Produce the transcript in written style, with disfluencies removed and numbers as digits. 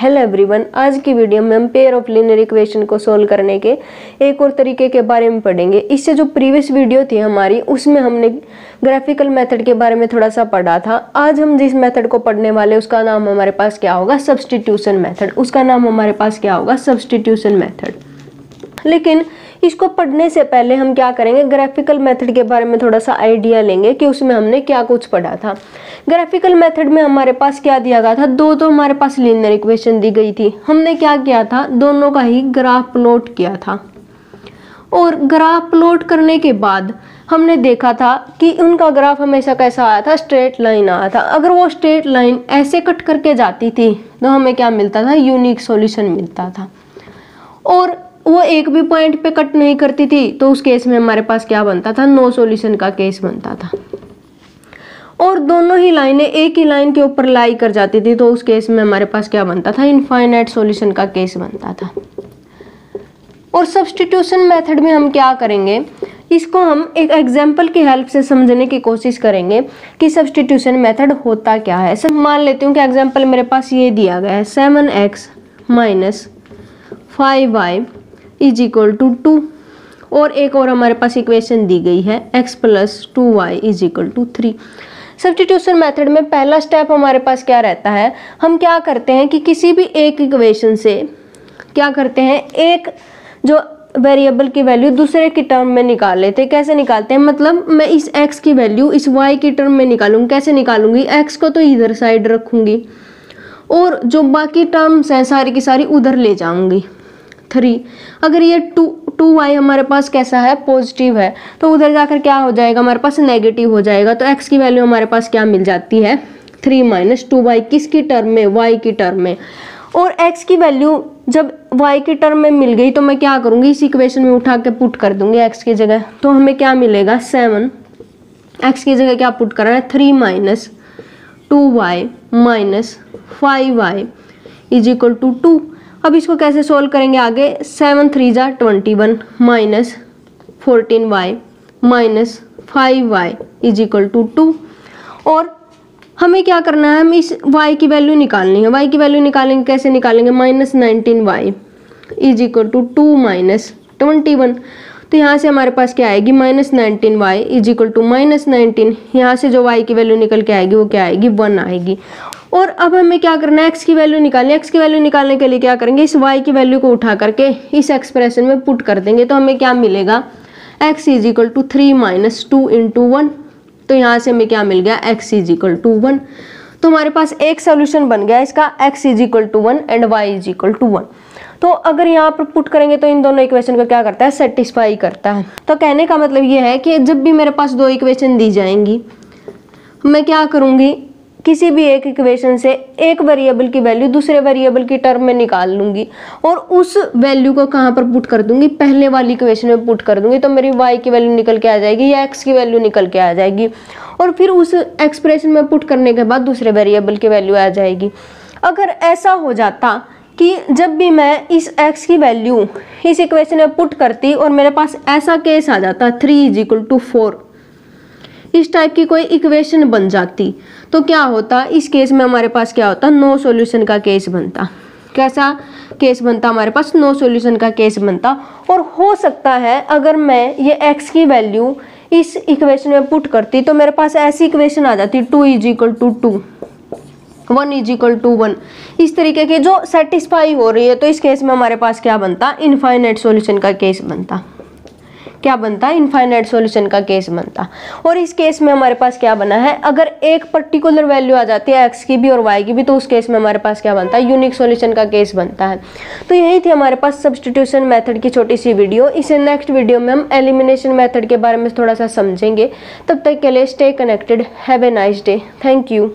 Hello everyone, आज की video में हम पेयर ऑफ लीनियर इक्वेशन को सोल्व करने के एक और तरीके के बारे में पढ़ेंगे। इससे जो प्रीवियस वीडियो थी हमारी, उसमें हमने ग्राफिकल मेथड के बारे में थोड़ा सा पढ़ा था। आज हम जिस मेथड को पढ़ने वाले उसका नाम हमारे पास क्या होगा, सब्स्टिट्यूशन मेथड। उसका नाम हमारे पास क्या होगा, सब्स्टिट्यूशन मेथड। लेकिन इसको पढ़ने से पहले हम क्या करेंगे, ग्राफिकल मेथड के बारे में थोड़ा सा आइडिया लेंगे कि उसमें हमने क्या कुछ पढ़ा था। ग्राफिकल मेथड में हमारे पास क्या दिया गया था, दो तो हमारे पास लीनियर इक्वेशन दी गई थी। हमने क्या किया था, दोनों का ही ग्राफ प्लॉट किया था। और ग्राफ प्लॉट करने के बाद हमने देखा था कि उनका ग्राफ हमेशा कैसा आया था, स्ट्रेट लाइन आया था। अगर वो स्ट्रेट लाइन ऐसे कट करके जाती थी तो हमें क्या मिलता था, यूनिक सॉल्यूशन मिलता था। और वो एक भी पॉइंट पे कट नहीं करती थी तो उस केस में हमारे पास क्या बनता था, नो सॉल्यूशन का केस बनता था। और दोनों ही लाइनें एक ही लाइन के ऊपर लाई कर जाती थी तो उस केस में हमारे पास क्या बनता था, इनफाइनाइट सॉल्यूशन का केस बनता था। और सब्स्टिट्यूशन मेथड में हम क्या करेंगे, इसको हम एक एग्जाम्पल की हेल्प से समझने की कोशिश करेंगे कि सब्स्टिट्यूशन मेथड होता क्या है। सब मान लेती हूँ कि एग्जाम्पल मेरे पास ये दिया गया है, 7x minus 5y is equal to 2। और एक और हमारे पास इक्वेशन दी गई है, x plus 2y is equal to 3। Substitution method में पहला स्टेप हमारे पास क्या रहता है, हम क्या करते हैं कि किसी भी एक इक्वेशन से क्या करते हैं, एक जो वेरिएबल की वैल्यू दूसरे की टर्म में निकाल लेते हैं। कैसे निकालते हैं, मतलब मैं इस x की वैल्यू इस y की टर्म में निकालूंगी। कैसे निकालूंगी, x को तो इधर साइड रखूंगी और जो बाकी टर्म्स हैं सारी की सारी उधर ले जाऊंगी। 3 अगर ये 2y हमारे पास कैसा है, पॉजिटिव है, तो उधर जाकर क्या हो जाएगा, हमारे पास नेगेटिव हो जाएगा। तो x की वैल्यू हमारे पास क्या मिल जाती है, 3 माइनस 2y। किसकी टर्म में, y की टर्म में। और x की वैल्यू जब y की टर्म में मिल गई तो मैं क्या करूंगी, इस इक्वेशन में उठा के पुट कर दूंगी x की जगह। तो हमें क्या मिलेगा, 7, x की जगह क्या पुट करना है, 3 minus 2y minus 5y is equal to 2। अब इसको कैसे सोल्व करेंगे आगे, 7 3 जा 21 minus 14y minus 5y is equal to 2। और हमें क्या करना है, हम इस y की वैल्यू निकालनी है। y की वैल्यू निकालेंगे, कैसे निकालेंगे, minus 19y is equal to 2 minus 21। तो यहाँ से हमारे पास क्या आएगी, minus 19y is equal to minus 19। यहाँ से जो y की वैल्यू निकल के आएगी वो क्या आएगी, 1 आएगी। और अब हमें क्या करना है, x की वैल्यू निकालनी है। x की वैल्यू निकालने के लिए क्या करेंगे, इस y की वैल्यू को उठा करके इस एक्सप्रेशन में पुट कर देंगे। तो हमें क्या मिलेगा, x is equal to 3 minus 2 into 1। तो यहाँ से हमें क्या मिल गया, x इज इक्वल टू 1। तो हमारे पास एक सोल्यूशन बन गया इसका, x is equal to 1 and y is equal to 1। तो अगर यहाँ पर पुट करेंगे तो इन दोनों इक्वेशन को क्या करता है, सेटिस्फाई करता है। तो कहने का मतलब ये है कि जब भी मेरे पास दो इक्वेशन दी जाएंगी, मैं क्या करूँगी, किसी भी एक इक्वेशन से एक वेरिएबल की वैल्यू दूसरे वेरिएबल की टर्म में निकाल लूंगी और उस वैल्यू को कहाँ पर पुट कर दूंगी, पहले वाली इक्वेशन में पुट कर दूंगी। तो मेरी y की वैल्यू निकल के आ जाएगी या x की वैल्यू निकल के आ जाएगी। और फिर उस एक्सप्रेशन में पुट करने के बाद दूसरे वेरिएबल की वैल्यू आ जाएगी। अगर ऐसा हो जाता कि जब भी मैं इस x की वैल्यू इस इक्वेशन में पुट करती और मेरे पास ऐसा केस आ जाता, 3 इज इक्वल टू 4, इस टाइप की कोई इक्वेशन बन जाती, तो क्या होता, इस केस में हमारे पास क्या होता, नो सॉल्यूशन का केस बनता। कैसा केस बनता, हमारे पास नो सॉल्यूशन का केस बनता। और हो सकता है अगर मैं ये x की वैल्यू इस इक्वेशन में पुट करती तो मेरे पास ऐसी इक्वेशन आ जाती, 2 is equal to 2, 1 is equal to 1, इस तरीके की जो सेटिस्फाई हो रही है। तो इस केस में हमारे पास क्या बनता, इनफाइनाइट सॉल्यूशन का केस बनता। क्या बनता, इनफाइनाइट सॉल्यूशन का केस बनता। और इस केस में हमारे पास क्या बना है, अगर एक पर्टिकुलर वैल्यू आ जाती है x की भी और y की भी, तो उस केस में हमारे पास क्या बनता है, यूनिक सॉल्यूशन का केस बनता है। तो यही थी हमारे पास सब्स्टिट्यूशन मेथड की छोटी सी वीडियो। इसे नेक्स्ट वीडियो में हम एलिमिनेशन मेथड के बारे में थोड़ा सा समझेंगे। तब तक के लिए stay connected, have a nice day, thank you.